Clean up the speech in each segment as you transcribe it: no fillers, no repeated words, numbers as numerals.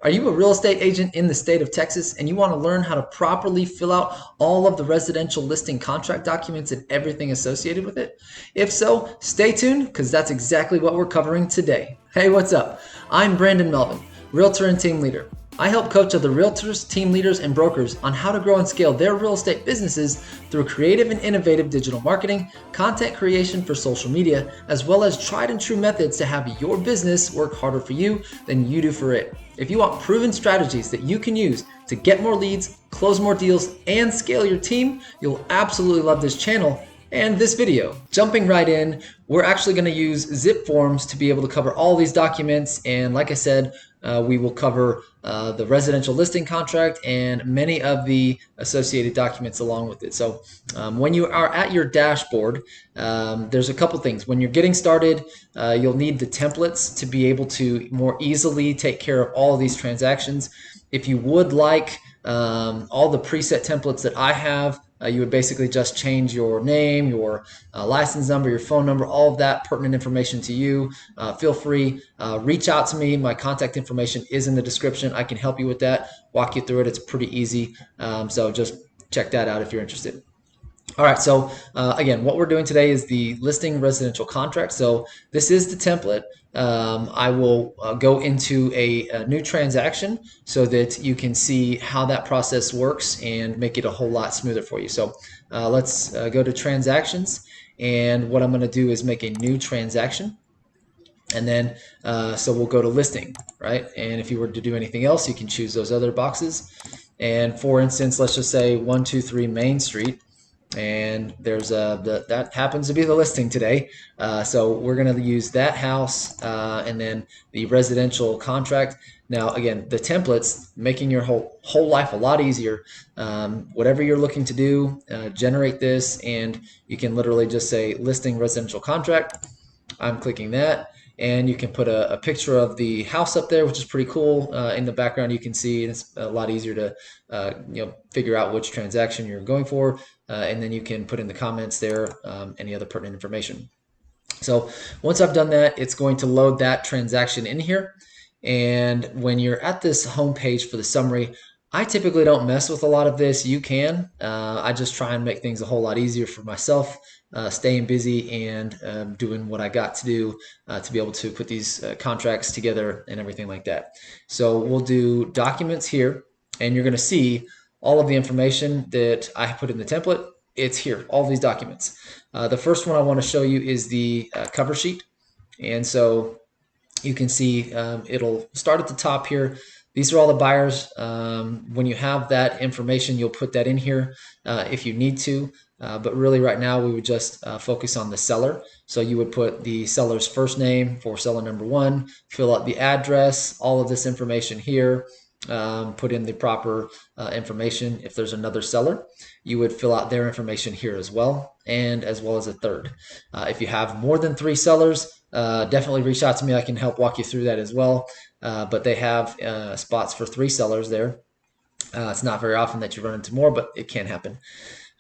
Are you a real estate agent in the state of Texas and you want to learn how to properly fill out all of the residential listing contract documents and everything associated with it? If so, stay tuned because that's exactly what we're covering today. Hey, what's up? I'm Brandon Melvin, Realtor and Team Leader. I help coach other realtors, team leaders, and brokers on how to grow and scale their real estate businesses through creative and innovative digital marketing, content creation for social media, as well as tried and true methods to have your business work harder for you than you do for it. If you want proven strategies that you can use to get more leads, close more deals, and scale your team, you'll absolutely love this channel and this video. Jumping right in, we're actually going to use zip forms to be able to cover all these documents. And like I said, we will cover the residential listing contract and many of the associated documents along with it. So when you are at your dashboard, there's a couple things. When you're getting started, you'll need the templates to be able to more easily take care of all of these transactions. If you would like all the preset templates that I have, you would basically just change your name, your license number, your phone number, all of that pertinent information to you. Feel free, reach out to me. My contact information is in the description. I can help you with that, walk you through it. It's pretty easy. So just check that out if you're interested. All right, so again, what we're doing today is the listing residential contract. So this is the template. I will go into a new transaction so that you can see how that process works and make it a whole lot smoother for you. So let's go to transactions, and what I'm going to do is make a new transaction. And then, so we'll go to listing, right? And if you were to do anything else, you can choose those other boxes. And for instance, let's just say 123 Main Street. And there's that happens to be the listing today. So we're going to use that house and then the residential contract. Now, again, the templates, making your whole life a lot easier. Whatever you're looking to do, generate this, and you can literally just say listing residential contract. I'm clicking that. And you can put a picture of the house up there, which is pretty cool. In the background, you can see, and it's a lot easier to figure out which transaction you're going for. And then you can put in the comments there any other pertinent information. So once I've done that, it's going to load that transaction in here. And when you're at this home page for the summary, I typically don't mess with a lot of this. You can. I just try and make things a whole lot easier for myself, staying busy and doing what I got to do to be able to put these contracts together and everything like that. So we'll do documents here, and you're going to see all of the information that I put in the template. It's here, all these documents. The first one I want to show you is the cover sheet. And so you can see it'll start at the top here. These are all the buyers. When you have that information, you'll put that in here if you need to. But really right now we would just focus on the seller. So you would put the seller's first name for seller number one, fill out the address, all of this information here. Put in the proper information. If there's another seller, you would fill out their information here as well, and as well as a third. If you have more than 3 sellers, definitely reach out to me. I can help walk you through that as well. But they have spots for 3 sellers there. It's not very often that you run into more, but it can happen.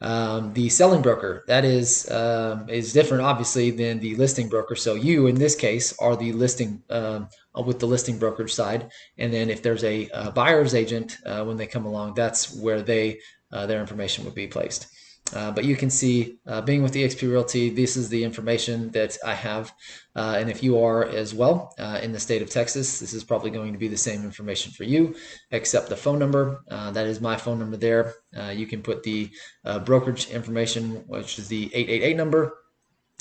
The selling broker, that is different obviously than the listing broker. So you in this case are the listing with the listing brokerage side, and then if there's a buyer's agent when they come along, that's where their information would be placed. But you can see, being with eXp Realty, this is the information that I have. And if you are as well in the state of Texas, this is probably going to be the same information for you, except the phone number. That is my phone number there. You can put the brokerage information, which is the 888 number,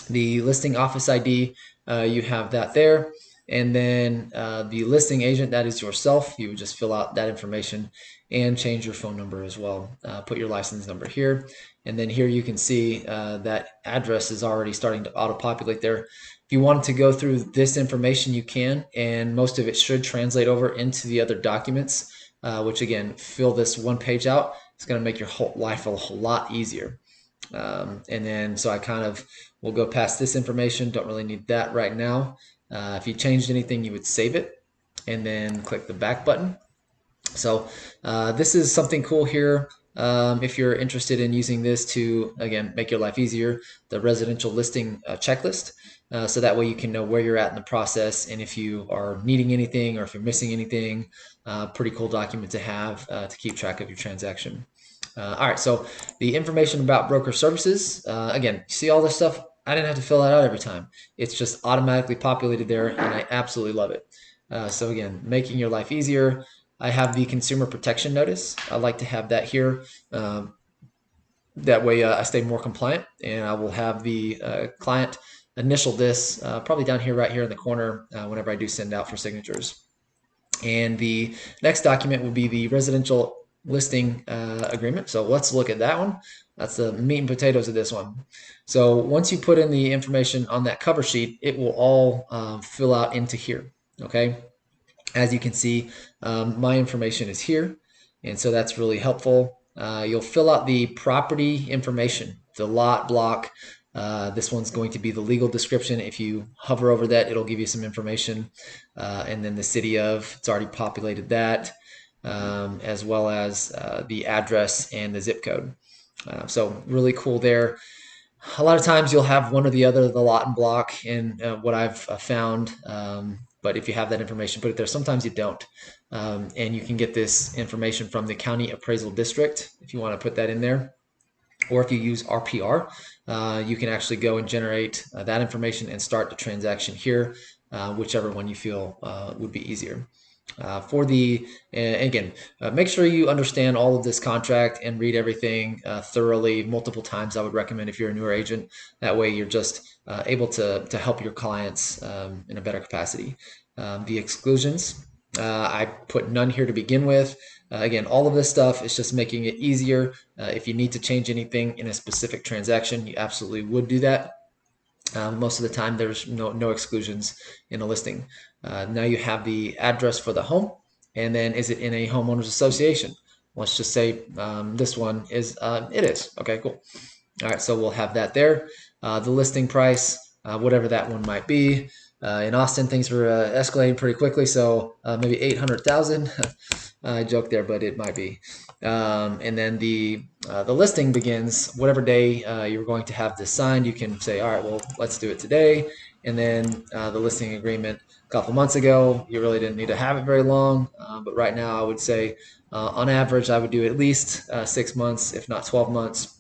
the listing office ID, you have that there. And then the listing agent, that is yourself. You would just fill out that information and change your phone number as well. Put your license number here. And then here you can see that address is already starting to auto-populate there. If you wanted to go through this information, you can, and most of it should translate over into the other documents, which again, fill this one page out. It's going to make your whole life a whole lot easier. And then, so I kind of will go past this information. Don't really need that right now. If you changed anything, you would save it and then click the back button. So this is something cool here. If you're interested in using this to, again, make your life easier, the residential listing checklist. so that way you can know where you're at in the process and if you are needing anything or if you're missing anything. Pretty cool document to have to keep track of your transaction. All right, so the information about broker services, again, you see all this stuff? I didn't have to fill that out every time. It's just automatically populated there, and I absolutely love it. So again, making your life easier. I have the consumer protection notice. I like to have that here. That way I stay more compliant, and I will have the client initial this probably down here, right here in the corner, whenever I do send out for signatures. And the next document will be the residential listing agreement. So let's look at that one. That's the meat and potatoes of this one. So once you put in the information on that cover sheet, it will all fill out into here. Okay. As you can see, my information is here, and so that's really helpful. You'll fill out the property information, the lot, block. This one's going to be the legal description. If you hover over that, it'll give you some information. And then the city of, it's already populated that, as well as the address and the zip code. So really cool there. A lot of times you'll have one or the other, the lot and block, and what I've found. But if you have that information, put it there. Sometimes you don't. And you can get this information from the county appraisal district if you want to put that in there. Or if you use RPR, you can actually go and generate that information and start the transaction here, whichever one you feel would be easier. For the, again, make sure you understand all of this contract and read everything thoroughly multiple times. I would recommend if you're a newer agent. That way you're just able to help your clients in a better capacity. The exclusions, I put none here to begin with. Again, all of this stuff is just making it easier. If you need to change anything in a specific transaction, you absolutely would do that. Most of the time, there's no exclusions in a listing. Now you have the address for the home, and then is it in a homeowners association? Let's just say this one is, it is. Okay, cool. All right, so we'll have that there. The listing price, whatever that one might be. In Austin, things were escalating pretty quickly, so maybe 800,000. I joke there, but it might be. And then the listing begins whatever day you're going to have this signed. You can say, all right, well, let's do it today. And then the listing agreement a couple months ago, you really didn't need to have it very long. But right now, I would say on average, I would do at least 6 months, if not 12 months.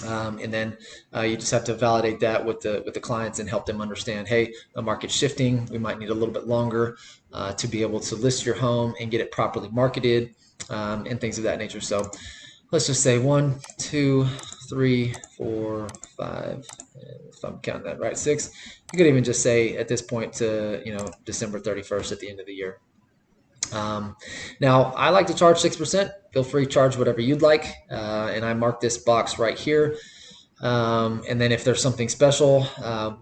And then you just have to validate that with the clients and help them understand, hey, the market's shifting. We might need a little bit longer to be able to list your home and get it properly marketed and things of that nature. So let's just say 1, 2, 3, 4, 5, if I'm counting that right, 6. You could even just say at this point to December 31st at the end of the year. Now I like to charge 6%. Feel free to charge whatever you'd like. And I mark this box right here. And then if there's something special,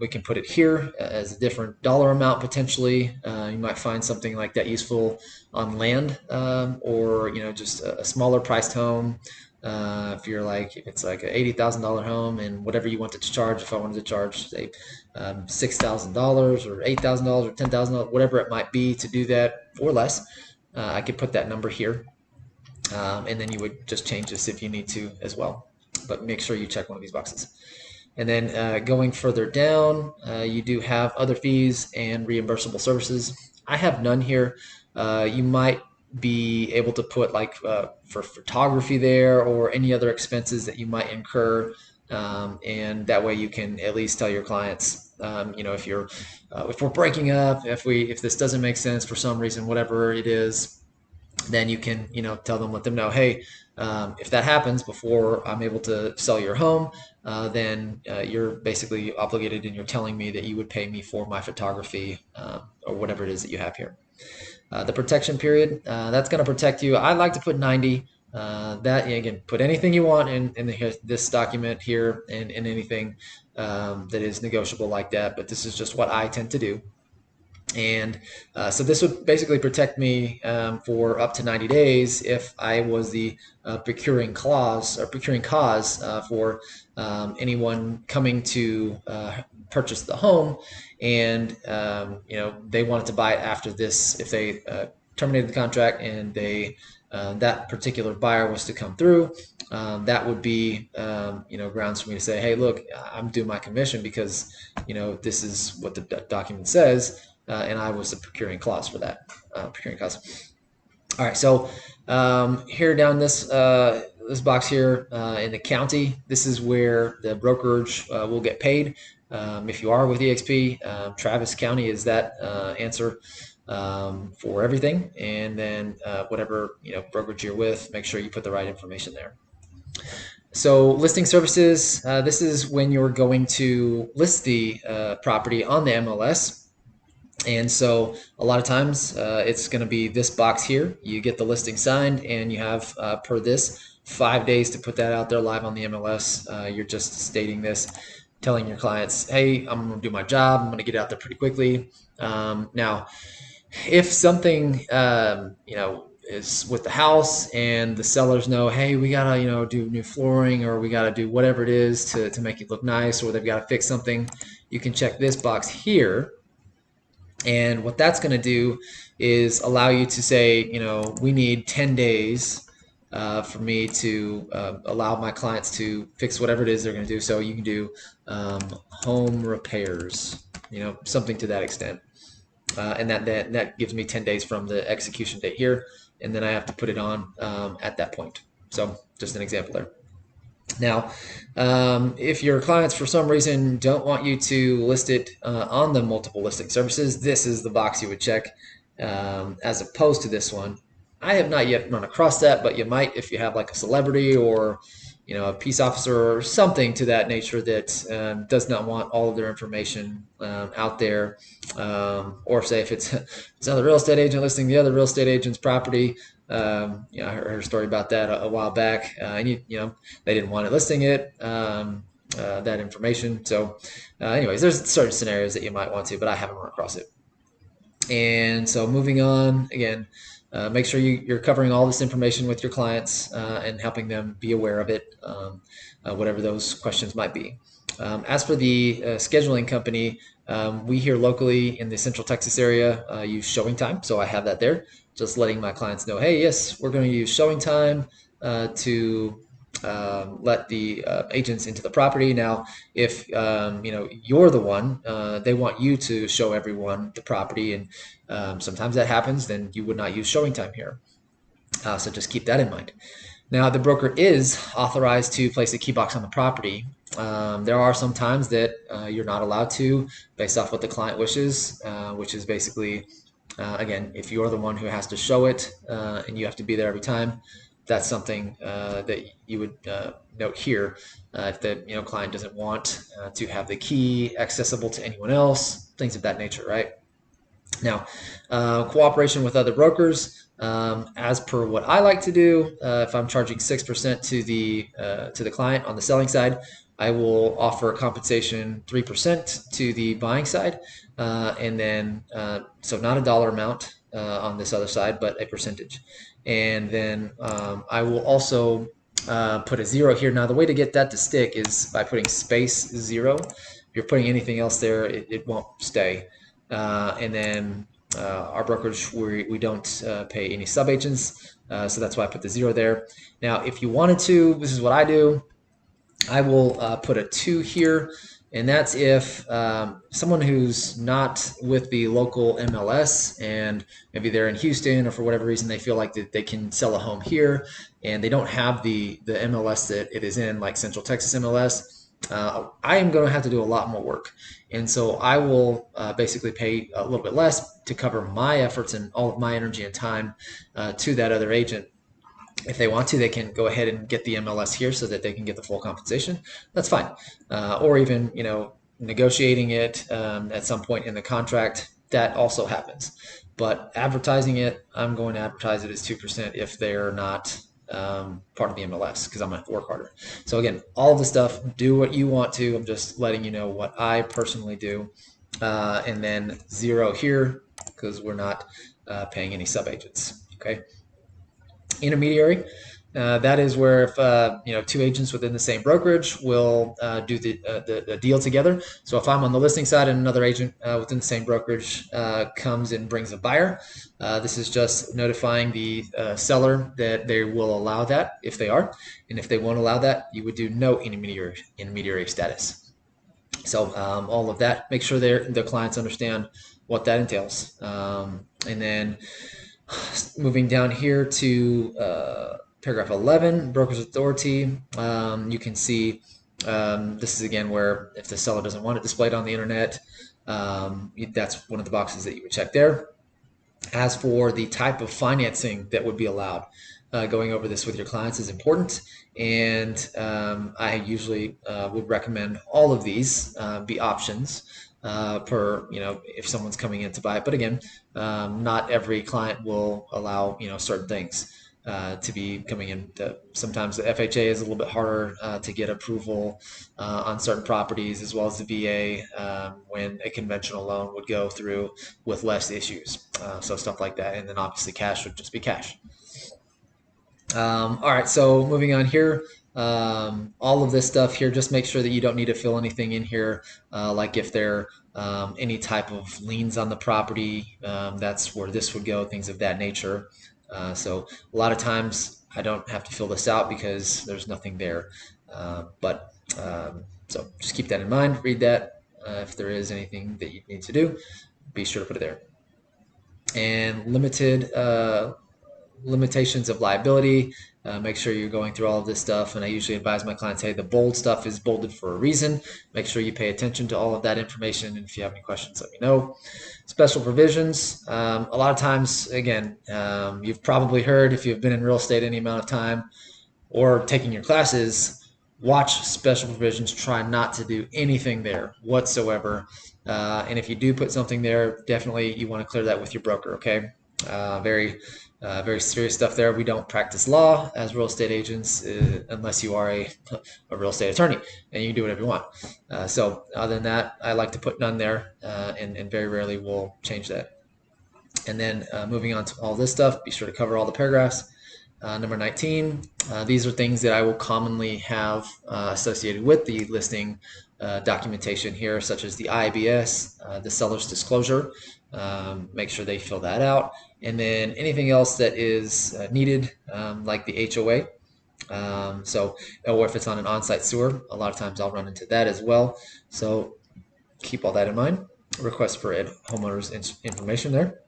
we can put it here as a different dollar amount potentially. You might find something like that useful on land, or just a smaller priced home. If it's like an $80,000 home, and whatever you wanted to charge, if I wanted to charge say $6,000 or $8,000 or $10,000, whatever it might be to do that or less, I could put that number here, and then you would just change this if you need to as well. But make sure you check one of these boxes. And then going further down, you do have other fees and reimbursable services. I have none here. You might be able to put for photography there or any other expenses that you might incur, and that way you can at least tell your clients, if we're breaking up, if this doesn't make sense for some reason, whatever it is, then you can let them know, hey, if that happens before I'm able to sell your home, then you're basically obligated, and you're telling me that you would pay me for my photography, or whatever it is that you have here. The protection period, that's going to protect you. I like to put 90. That, again, put anything you want in this document here, and anything that is negotiable like that, but this is just what I tend to do. And so this would basically protect me for up to 90 days if I was the procuring cause for anyone coming to purchase the home, and they wanted to buy it after this. If they terminated the contract and they that particular buyer was to come through, that would be grounds for me to say, hey, look, I'm due my commission because this is what the document says, and I was the procuring clause for that procuring clause. All right, so here down this box here in the county, this is where the brokerage will get paid. If you are with EXP, Travis County is that answer for everything, and then whatever brokerage you're with, make sure you put the right information there. So listing services, this is when you're going to list the property on the MLS. And so a lot of times it's going to be this box here. You get the listing signed and you have per this 5 days to put that out there live on the MLS. You're just stating this, telling your clients, hey, I'm going to do my job. I'm going to get out there pretty quickly. Now, if something is with the house and the sellers know, hey, we gotta do new flooring, or we gotta do whatever it is to make it look nice, or they've got to fix something, you can check this box here. And what that's going to do is allow you to say, we need 10 days for me to allow my clients to fix whatever it is they're going to do. So you can do home repairs, something to that extent. And that gives me 10 days from the execution date here. And then I have to put it on at that point. So just an example there. Now, if your clients for some reason don't want you to list it on the multiple listing services, this is the box you would check as opposed to this one. I have not yet run across that, but you might if you have like a celebrity or a peace officer or something to that nature that does not want all of their information out there, or say if it's another real estate agent listing the other real estate agent's property. I heard a story about that a while back, and they didn't want it listing it, that information. So anyways, there's certain scenarios that you might want to, but I haven't run across it. And so moving on, again, make sure you're covering all this information with your clients and helping them be aware of it, whatever those questions might be. As for the scheduling company, we here locally in the Central Texas area use Showing Time, so I have that there. Just letting my clients know, hey, yes, we're going to use Showing Time to let the agents into the property. Now, if you're the one, they want you to show everyone the property, and sometimes that happens, then you would not use Showing Time here. So just keep that in mind. Now, the broker is authorized to place a key box on the property. There are some times that you're not allowed to, based off what the client wishes, which is basically, again, if you're the one who has to show it and you have to be there every time, that's something that you would note here. If the client doesn't want to have the key accessible to anyone else, things of that nature, right? Now, cooperation with other brokers. As per what I like to do, if I'm charging 6% to the client on the selling side, I will offer compensation 3% to the buying side, and then so not a dollar amount on this other side, but a percentage. And then I will also put a 0 here. Now the way to get that to stick is by putting space 0. If you're putting anything else there, it won't stay. And then our brokerage, we don't pay any sub-agents, so that's why I put the 0 there. Now, if you wanted to, this is what I do. I will put a 2 here, and that's if someone who's not with the local MLS and maybe they're in Houston, or for whatever reason they feel like that they can sell a home here and they don't have the MLS that it is in, like Central Texas MLS. I am going to have to do a lot more work, and so I will basically pay a little bit less to cover my efforts and all of my energy and time to that other agent. If they want to, they can go ahead and get the MLS here so that they can get the full compensation. That's fine. Or even negotiating it at some point in the contract, that also happens. But advertising it, I'm going to advertise it as 2% if they're not part of the MLS, because I'm going to work harder. So again, all of the stuff, do what you want to. I'm just letting you know what I personally do. And then 0 here, because we're not paying any sub-agents. Okay. Intermediary. That is where if two agents within the same brokerage will do the deal together. So if I'm on the listing side and another agent within the same brokerage comes and brings a buyer, this is just notifying the seller that they will allow that if they are, and if they won't allow that, you would do no intermediary status. So all of that, make sure the clients understand what that entails, and then moving down here to paragraph 11, broker's authority. You can see this is again where if the seller doesn't want it displayed on the internet, that's one of the boxes that you would check there. As for the type of financing that would be allowed, going over this with your clients is important, and I usually would recommend all of these be options per, if someone's coming in to buy it. But again, not every client will allow, certain things to be coming in. Sometimes the FHA is a little bit harder to get approval on certain properties, as well as the VA, when a conventional loan would go through with less issues. So stuff like that. And then obviously cash would just be cash. All right, so moving on here, all of this stuff here, just make sure that you don't need to fill anything in here, like if there any type of liens on the property, that's where this would go, things of that nature. So a lot of times I don't have to fill this out because there's nothing there. So just keep that in mind, read that. If there is anything that you need to do, be sure to put it there. And limitations of liability. Make sure you're going through all of this stuff, and I usually advise my clients, hey, the bold stuff is bolded for a reason. Make sure you pay attention to all of that information, and if you have any questions, let me know. Special provisions. A lot of times, again, you've probably heard, if you've been in real estate any amount of time or taking your classes, watch special provisions. Try not to do anything there whatsoever. And if you do put something there, definitely you want to clear that with your broker, okay? Very serious stuff there. We don't practice law as real estate agents unless you are a real estate attorney, and you can do whatever you want. So other than that, I like to put none there, and very rarely we'll change that. And then moving on to all this stuff, be sure to cover all the paragraphs. Number 19, these are things that I will commonly have associated with the listing documentation here, such as the IABS, the seller's disclosure. Make sure they fill that out. And then anything else that is needed, like the HOA. Or if it's on an on-site sewer, a lot of times I'll run into that as well. So keep all that in mind. Request for homeowners information there.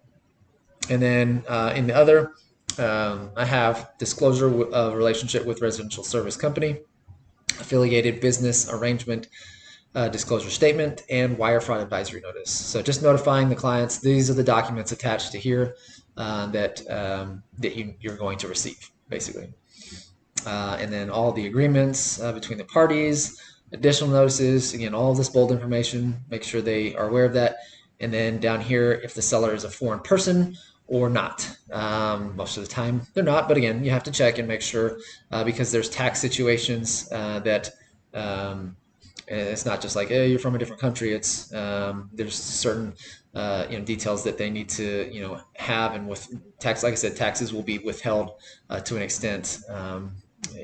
And then in the other, I have disclosure of relationship with residential service company, affiliated business arrangement, disclosure statement, and wire fraud advisory notice. So just notifying the clients, these are the documents attached to here that you're going to receive, basically. And then all the agreements between the parties, additional notices, again, all of this bold information, make sure they are aware of that. And then down here, if the seller is a foreign person or not. Most of the time they're not, but again, you have to check and make sure because there's tax situations that it's not just like, hey, you're from a different country. It's there's certain details that they need to have, and with tax, like I said, taxes will be withheld to an extent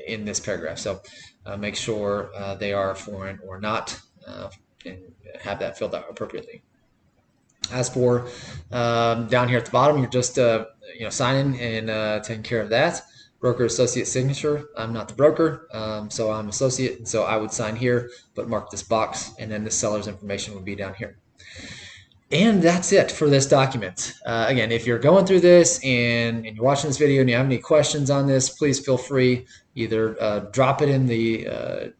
in this paragraph. So make sure they are foreign or not, and have that filled out appropriately. As for down here at the bottom, you're just signing and taking care of that. Broker associate signature. I'm not the broker, so I'm associate. So I would sign here, but mark this box, and then the seller's information would be down here. And that's it for this document. Again, if you're going through this and you're watching this video and you have any questions on this, please feel free, either drop it in the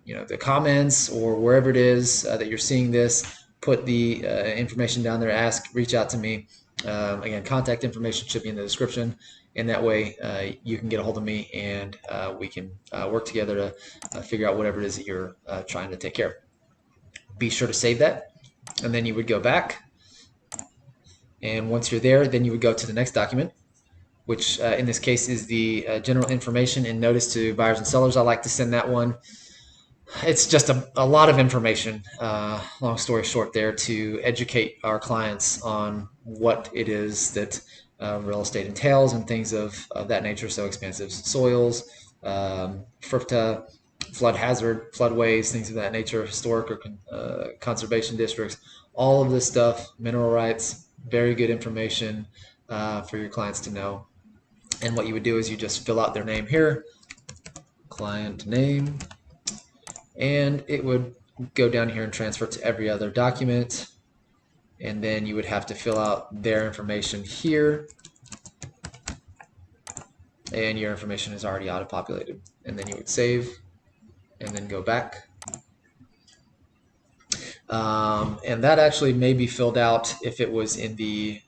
the comments or wherever it is that you're seeing this. Put the information down there, reach out to me. Again, contact information should be in the description, and that way you can get a hold of me, and we can work together to figure out whatever it is that you're trying to take care of. Be sure to save that, and then you would go back, and once you're there, then you would go to the next document, which in this case is the general information and notice to buyers and sellers. I like to send that one. It's just a lot of information, long story short there, to educate our clients on what it is that real estate entails and things of that nature. So expansive soils, FERPTA, flood hazard, floodways, things of that nature, historic or conservation districts, all of this stuff, mineral rights, very good information for your clients to know. And what you would do is you just fill out their name here, client name, and it would go down here and transfer to every other document. And then you would have to fill out their information here, and your information is already auto-populated. And then you would save and then go back. And that actually may be filled out if it was in the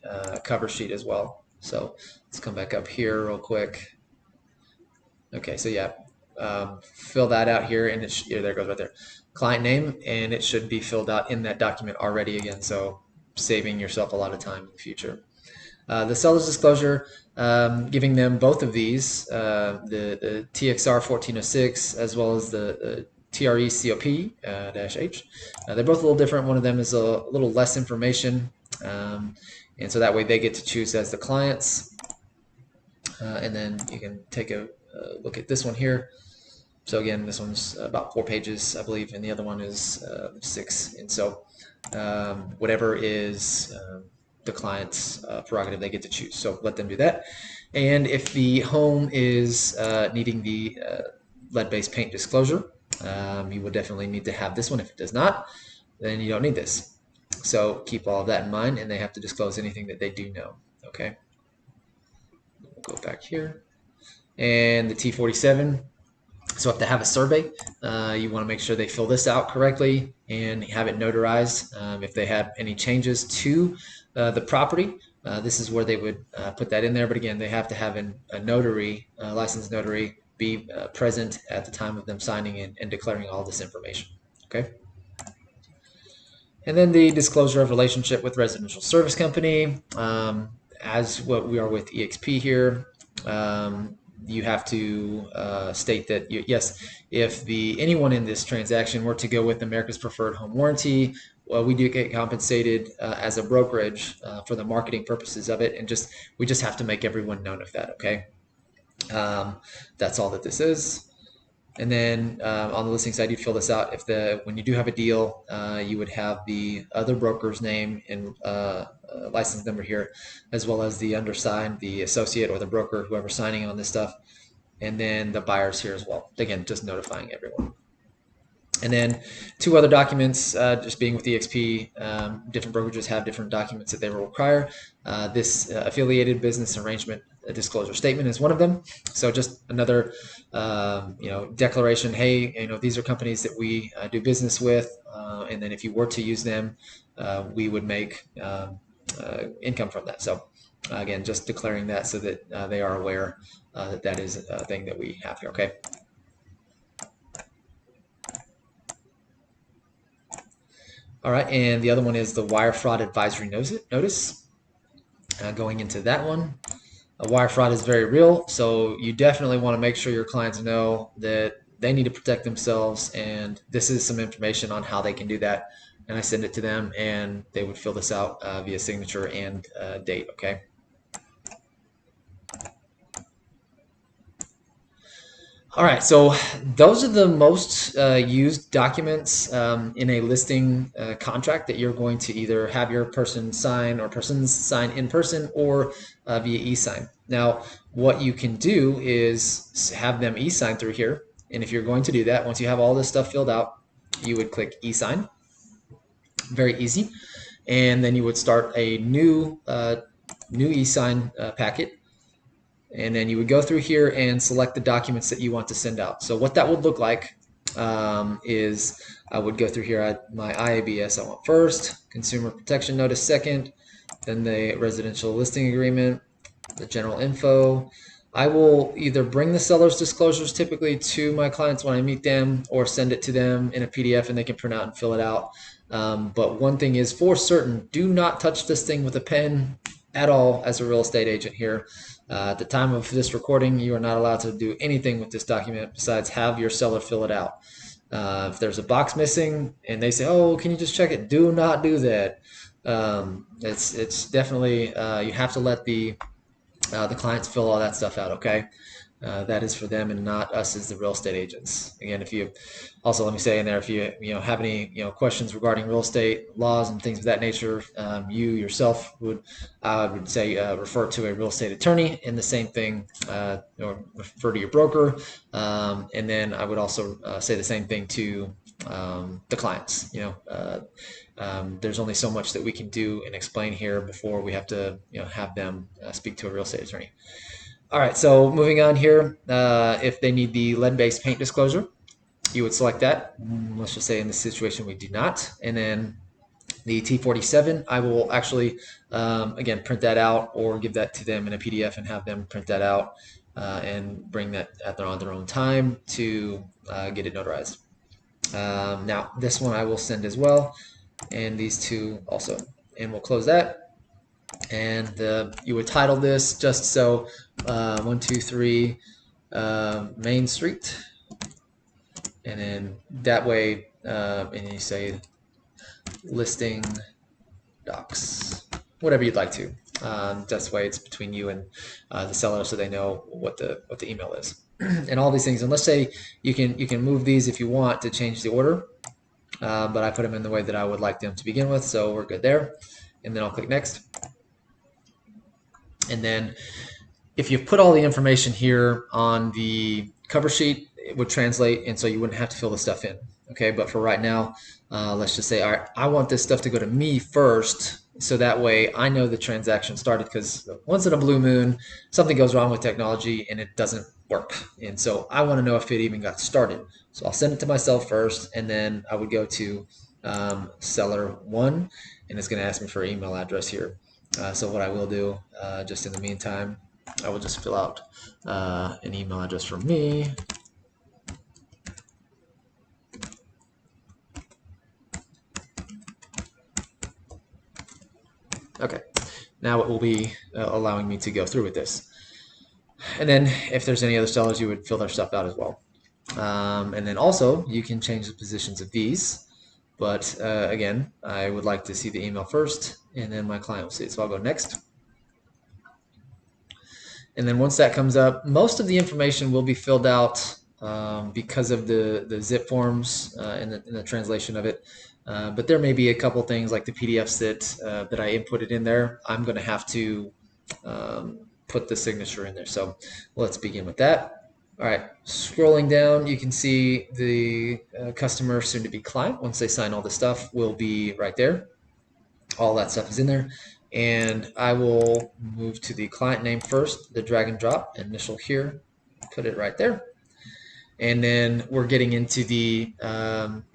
cover sheet as well. So let's come back up here real quick. Okay, so yeah, fill that out here, and yeah, there it goes right there. Client name, and it should be filled out in that document already again, so saving yourself a lot of time in the future. The seller's disclosure, giving them both of these, the TXR 1406 as well as the TRE COP-H. They're both a little different. One of them is a little less information, and so that way they get to choose as the clients. And then you can take a look at this one here. So again, this one's about 4 pages, I believe, and the other one is 6. And so whatever is the client's prerogative, they get to choose. So let them do that. And if the home is needing the lead-based paint disclosure, you will definitely need to have this one. If it does not, then you don't need this. So keep all of that in mind, and they have to disclose anything that they do know. Okay. We'll go back here. And the T47. So if they have a survey, you want to make sure they fill this out correctly and have it notarized. If they have any changes to the property, this is where they would put that in there. But again, they have to have a notary, licensed notary, be present at the time of them signing in and declaring all this information. Okay. And then the disclosure of relationship with residential service company, as what we are with EXP here. You have to state that yes, if anyone in this transaction were to go with America's Preferred Home Warranty, well, we do get compensated as a brokerage for the marketing purposes of it, and we just have to make everyone known of that. Okay, that's all that this is. And then on the listing side, you fill this out. When you do have a deal, you would have the other broker's name and license number here, as well as the undersigned, the associate or the broker, whoever's signing on this stuff, and then the buyers here as well. Again, just notifying everyone. And then 2 other documents, just being with EXP, different brokerages have different documents that they will require. This affiliated business arrangement disclosure statement is one of them. So just another, declaration. Hey, these are companies that we do business with, and then if you were to use them, we would make income from that. So again, just declaring that so that they are aware that is a thing that we have here. Okay. All right, and the other one is the wire fraud advisory notice. Going into that one, wire fraud is very real, so you definitely want to make sure your clients know that they need to protect themselves, and this is some information on how they can do that. And I send it to them, and they would fill this out via signature and date. Okay. All right, so those are the most used documents in a listing contract that you're going to either have your person sign or persons sign in person or via e-sign. Now, what you can do is have them e-sign through here. And if you're going to do that, once you have all this stuff filled out, you would click e-sign. Very easy. And then you would start a new e-sign packet. And then you would go through here and select the documents that you want to send out. So what that would look like is I would go through here at my IABS I want first, consumer protection notice second, then the residential listing agreement, the general info. I will either bring the seller's disclosures typically to my clients when I meet them, or send it to them in a PDF and they can print out and fill it out. But one thing is for certain, do not touch this thing with a pen at all as a real estate agent here. At the time of this recording, you are not allowed to do anything with this document besides have your seller fill it out. If there's a box missing and they say, oh, can you just check it? Do not do that. It's definitely, you have to let the clients fill all that stuff out, okay? That is for them and not us as the real estate agents. Again, if you also, let me say in there, if you have any questions regarding real estate laws and things of that nature, you yourself would, I would say, refer to a real estate attorney, and the same thing, refer to your broker, and then I would also say the same thing to the clients. There's only so much that we can do and explain here before we have to have them speak to a real estate attorney. All right, so moving on here, if they need the lead-based paint disclosure, you would select that. Let's just say in this situation we do not. And then the T47, I will actually, again, print that out or give that to them in a PDF and have them print that out and bring that on their own time to get it notarized. Now, this one I will send as well, and these two also. And we'll close that. And you would title this just so 123 Main Street, and then that way, and you say listing docs, whatever you'd like to. That's why it's between you and the seller, so they know what the email is, and all these things. And let's say you can move these if you want to change the order, but I put them in the way that I would like them to begin with, so we're good there. And then I'll click next. And then if you've put all the information here on the cover sheet, it would translate, and so you wouldn't have to fill the stuff in. Okay, but for right now, let's just say, all right, I want this stuff to go to me first, so that way I know the transaction started, because once in a blue moon, something goes wrong with technology and it doesn't work. And so I want to know if it even got started. So I'll send it to myself first, and then I would go to seller one, and it's going to ask me for an email address here. So what I will do, just in the meantime, I will just fill out an email address for me. Okay, now it will be allowing me to go through with this. And then if there's any other sellers, you would fill their stuff out as well. And then also you can change the positions of these. But again, I would like to see the email first, and then my client will see it. So I'll go next. And then once that comes up, most of the information will be filled out because of the zip forms and the translation of it. But there may be a couple things like the PDFs that I inputted in there. I'm going to have to put the signature in there. So let's begin with that. All right, scrolling down, you can see the customer, soon to be client, once they sign all this stuff, will be right there. All that stuff is in there. And I will move to the client name first, the drag and drop, initial here, put it right there. And then we're getting into the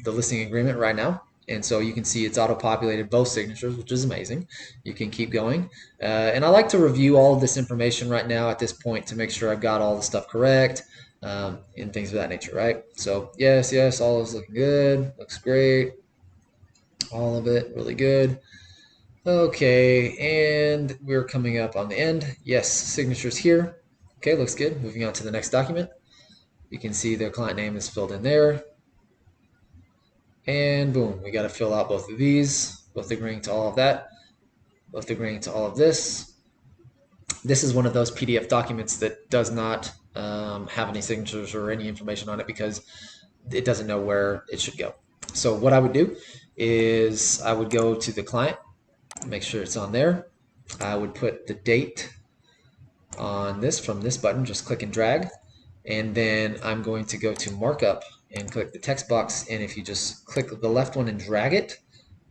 listing agreement right now. And so you can see it's auto-populated both signatures, which is amazing. You can keep going. And I like to review all of this information right now at this point to make sure I've got all the stuff correct and things of that nature, right? So yes, all is looking good. Looks great. All of it, really good. Okay, and we're coming up on the end. Yes, signatures here. Okay, looks good. Moving on to the next document. You can see the client name is filled in there. And boom, we got to fill out both of these, both agreeing to all of that, both agreeing to all of this. This is one of those PDF documents that does not have any signatures or any information on it because it doesn't know where it should go. So what I would do is I would go to the client, make sure it's on there. I would put the date on this from this button, just click and drag. And then I'm going to go to markup and click the text box. And if you just click the left one and drag it,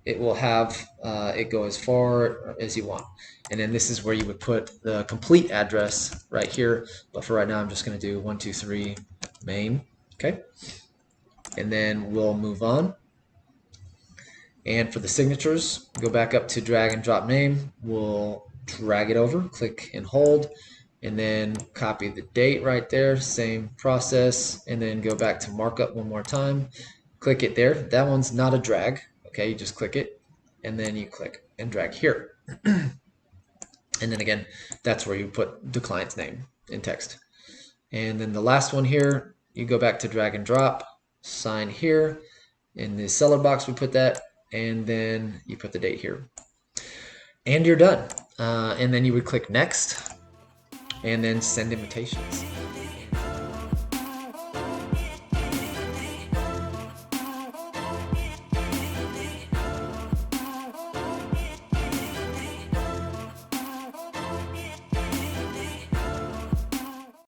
it will have it go as far as you want. And then this is where you would put the complete address right here. But for right now, I'm just going to do 123 Main. Okay. And then we'll move on. And for the signatures, go back up to drag and drop name. We'll drag it over, click and hold, and then copy the date right there, same process, and then go back to markup one more time, click it there. That one's not a drag, okay, you just click it, and then you click and drag here. And then again, that's where you put the client's name in text. And then the last one here, you go back to drag and drop, sign here, in the seller box we put that, and then you put the date here. And you're done. And then you would click next, and then send invitations.